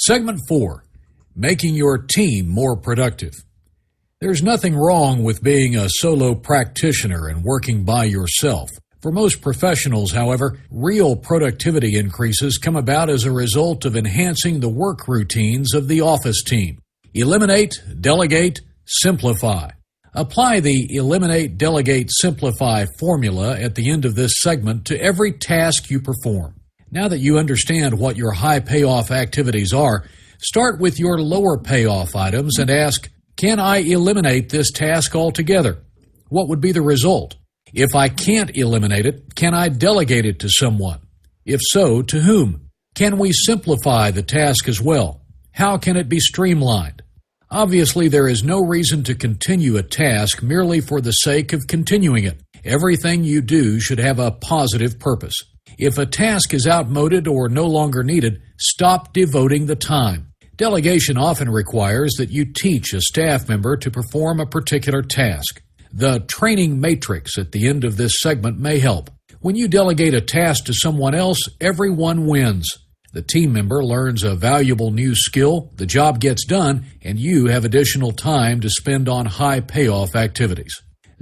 Segment 4, Making Your Team More Productive. There's nothing wrong with being a solo practitioner and working by yourself. For most professionals, however, real productivity increases come about as a result of enhancing the work routines of the office team. Eliminate, delegate, simplify. Apply the Eliminate, Delegate, Simplify formula at the end of this segment to every task you perform. Now that you understand what your high payoff activities are, start with your lower payoff items and ask, can I eliminate this task altogether? What would be the result? If I can't eliminate it, can I delegate it to someone? If so, to whom? Can we simplify the task as well? How can it be streamlined? Obviously, there is no reason to continue a task merely for the sake of continuing it. Everything you do should have a positive purpose. If a task is outmoded or no longer needed, stop devoting the time. Delegation often requires that you teach a staff member to perform a particular task. The training matrix at the end of this segment may help. When you delegate a task to someone else, everyone wins. The team member learns a valuable new skill, the job gets done, and you have additional time to spend on high payoff activities.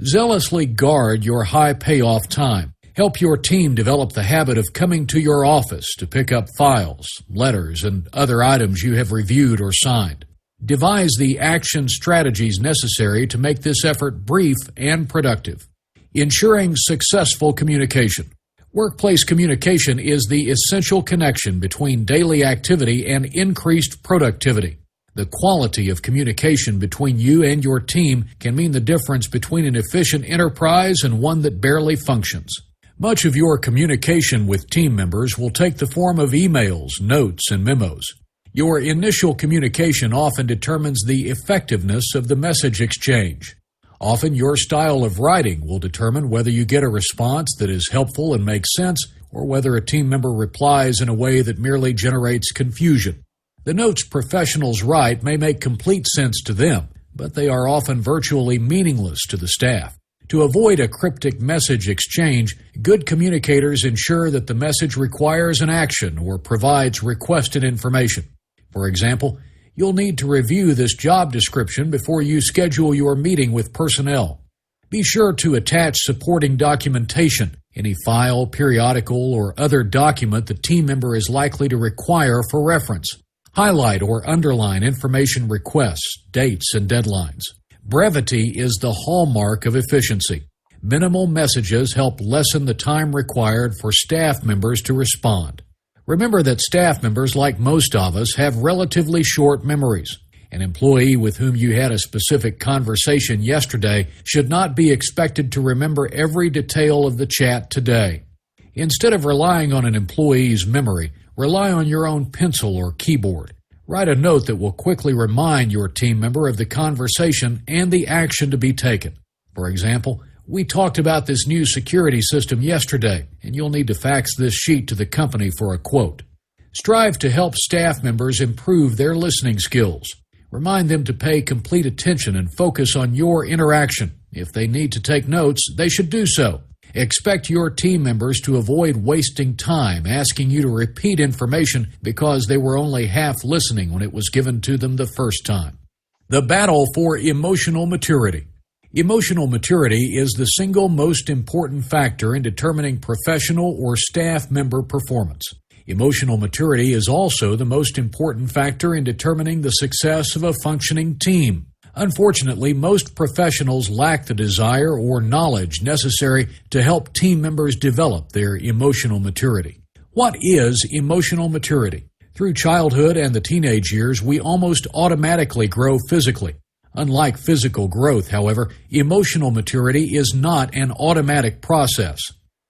Zealously guard your high payoff time. Help your team develop the habit of coming to your office to pick up files, letters, and other items you have reviewed or signed. Devise the action strategies necessary to make this effort brief and productive. Ensuring successful communication. Workplace communication is the essential connection between daily activity and increased productivity. The quality of communication between you and your team can mean the difference between an efficient enterprise and one that barely functions. Much of your communication with team members will take the form of emails, notes, and memos. Your initial communication often determines the effectiveness of the message exchange. Often your style of writing will determine whether you get a response that is helpful and makes sense, or whether a team member replies in a way that merely generates confusion. The notes professionals write may make complete sense to them, but they are often virtually meaningless to the staff. To avoid a cryptic message exchange, good communicators ensure that the message requires an action or provides requested information. For example, you'll need to review this job description before you schedule your meeting with personnel. Be sure to attach supporting documentation, any file, periodical, or other document the team member is likely to require for reference. Highlight or underline information requests, dates, and deadlines. Brevity is the hallmark of efficiency. Minimal messages help lessen the time required for staff members to respond. Remember that staff members, like most of us, have relatively short memories. An employee with whom you had a specific conversation yesterday should not be expected to remember every detail of the chat today. Instead of relying on an employee's memory, rely on your own pencil or keyboard. Write a note that will quickly remind your team member of the conversation and the action to be taken. For example, we talked about this new security system yesterday, and you'll need to fax this sheet to the company for a quote. Strive to help staff members improve their listening skills. Remind them to pay complete attention and focus on your interaction. If they need to take notes, they should do so. Expect your team members to avoid wasting time asking you to repeat information because they were only half listening when it was given to them the first time. The battle for emotional maturity. Emotional maturity is the single most important factor in determining professional or staff member performance. Emotional maturity is also the most important factor in determining the success of a functioning team. Unfortunately, most professionals lack the desire or knowledge necessary to help team members develop their emotional maturity. What is emotional maturity? Through childhood and the teenage years, we almost automatically grow physically. Unlike physical growth, however, emotional maturity is not an automatic process.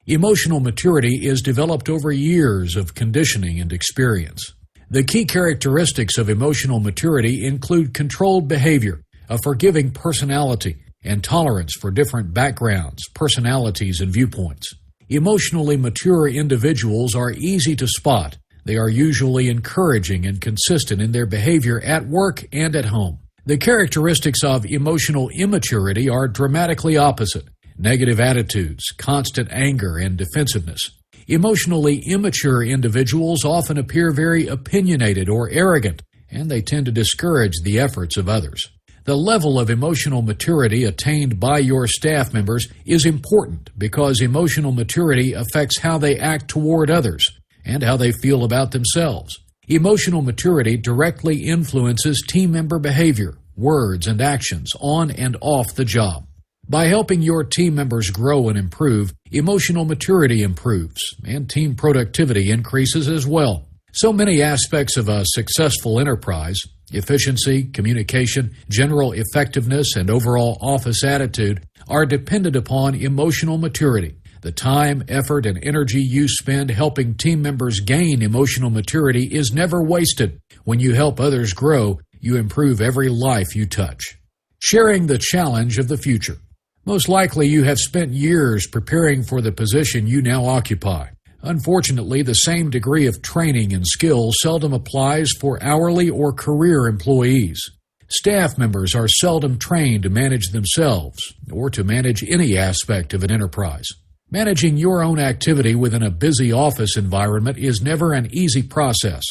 Emotional maturity is developed over years of conditioning and experience. The key characteristics of emotional maturity include controlled behavior, a forgiving personality, and tolerance for different backgrounds, personalities, and viewpoints. Emotionally mature individuals are easy to spot. They are usually encouraging and consistent in their behavior at work and at home. The characteristics of emotional immaturity are dramatically opposite: negative attitudes, constant anger, and defensiveness. Emotionally immature individuals often appear very opinionated or arrogant, and they tend to discourage the efforts of others. The level of emotional maturity attained by your staff members is important because emotional maturity affects how they act toward others and how they feel about themselves. Emotional maturity directly influences team member behavior, words, and actions on and off the job. By helping your team members grow and improve, emotional maturity improves, and team productivity increases as well. So many aspects of a successful enterprise, efficiency, communication, general effectiveness, and overall office attitude, are dependent upon emotional maturity. The time, effort, and energy you spend helping team members gain emotional maturity is never wasted. When you help others grow, you improve every life you touch. Sharing the challenge of the future. Most likely you have spent years preparing for the position you now occupy. Unfortunately, the same degree of training and skill seldom applies for hourly or career employees. Staff members are seldom trained to manage themselves or to manage any aspect of an enterprise. Managing your own activity within a busy office environment is never an easy process.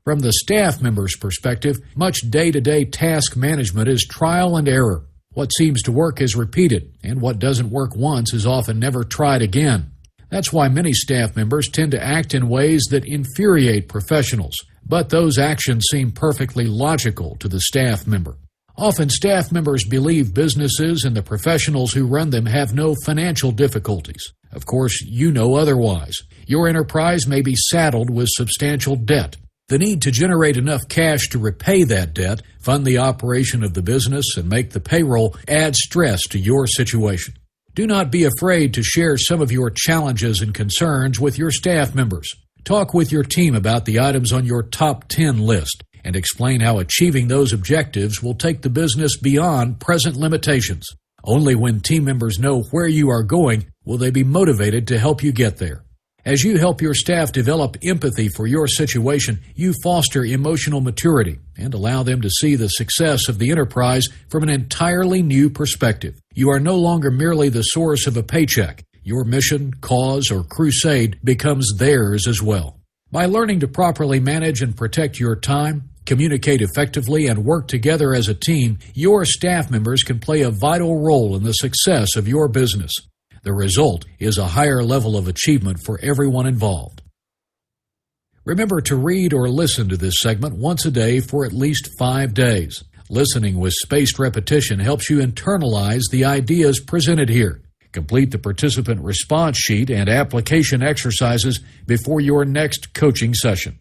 From the staff member's perspective, much day-to-day task management is trial and error. What seems to work is repeated, and what doesn't work once is often never tried again. That's why many staff members tend to act in ways that infuriate professionals, but those actions seem perfectly logical to the staff member. Often staff members believe businesses and the professionals who run them have no financial difficulties. Of course, you know otherwise. Your enterprise may be saddled with substantial debt. The need to generate enough cash to repay that debt, fund the operation of the business, and make the payroll adds stress to your situation. Do not be afraid to share some of your challenges and concerns with your staff members. Talk with your team about the items on your top 10 list and explain how achieving those objectives will take the business beyond present limitations. Only when team members know where you are going will they be motivated to help you get there. As you help your staff develop empathy for your situation, you foster emotional maturity and allow them to see the success of the enterprise from an entirely new perspective. You are no longer merely the source of a paycheck. Your mission, cause, or crusade becomes theirs as well. By learning to properly manage and protect your time, communicate effectively, and work together as a team, your staff members can play a vital role in the success of your business. The result is a higher level of achievement for everyone involved. Remember to read or listen to this segment once a day for at least 5 days. Listening with spaced repetition helps you internalize the ideas presented here. Complete the participant response sheet and application exercises before your next coaching session.